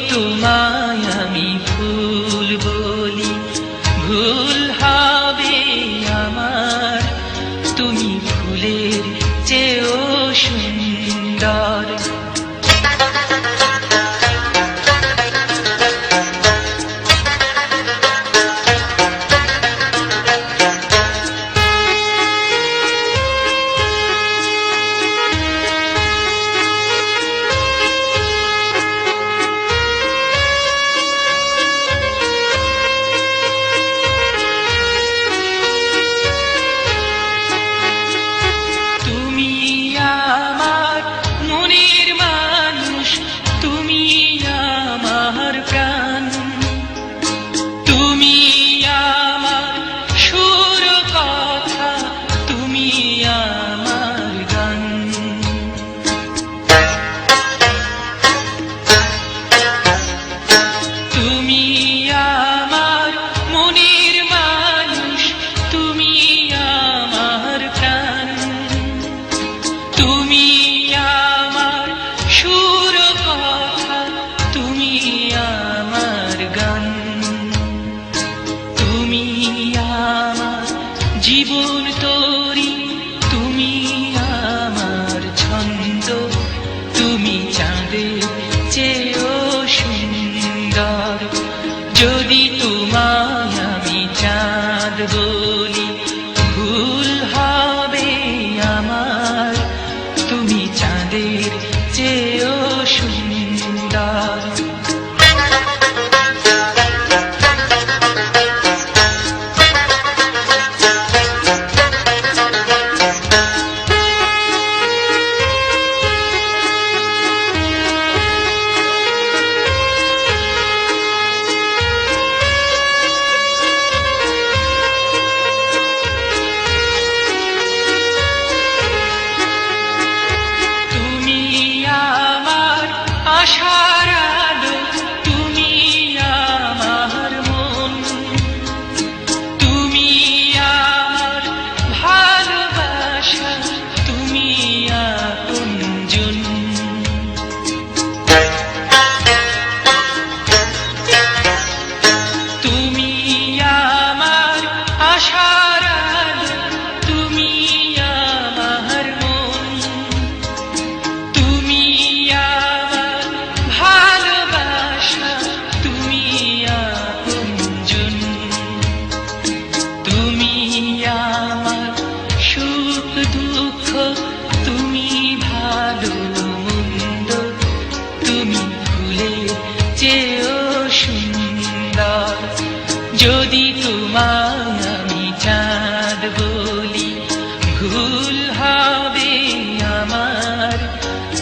তোমায় আমি ফুল বলি, ভুল হবে আমার। তুমি ফুলের চেয়েও সুন্দর। জীবন তোরি তুমি আমার ছন্দ, তুমি চাঁদের চেয়েও সুন্দর। যদি তোমায় আমি চাঁদ বলি, ভুল হবে আমার। তুমি চাঁদের চেয়েও সুন্দর। আশার আলো তুমি আমার মন, তুমি আমার ভালোবাসা, তুমি আপনজন। তুমি আমার আশার আলো, তুমি আমার মন, তুমি দুঃখ, তুমি ভালো মন্দ, তুমি ফুলের চেয়েও সুন্দর। যদি তোমায় আমি চাঁদ বলি, ভুল হবে আমার।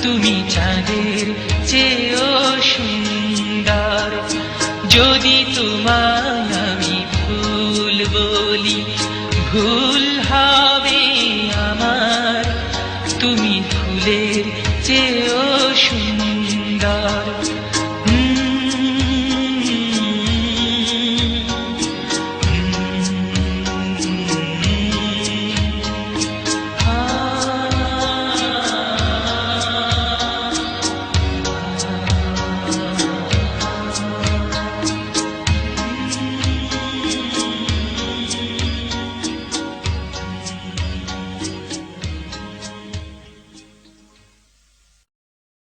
তুমি চাঁদের চেয়েও সুন্দর। যদি তোমায় আমি ফুল বলি, ভুল হবে আমার। তুমি ফুলের চেয়েও সুন্দর।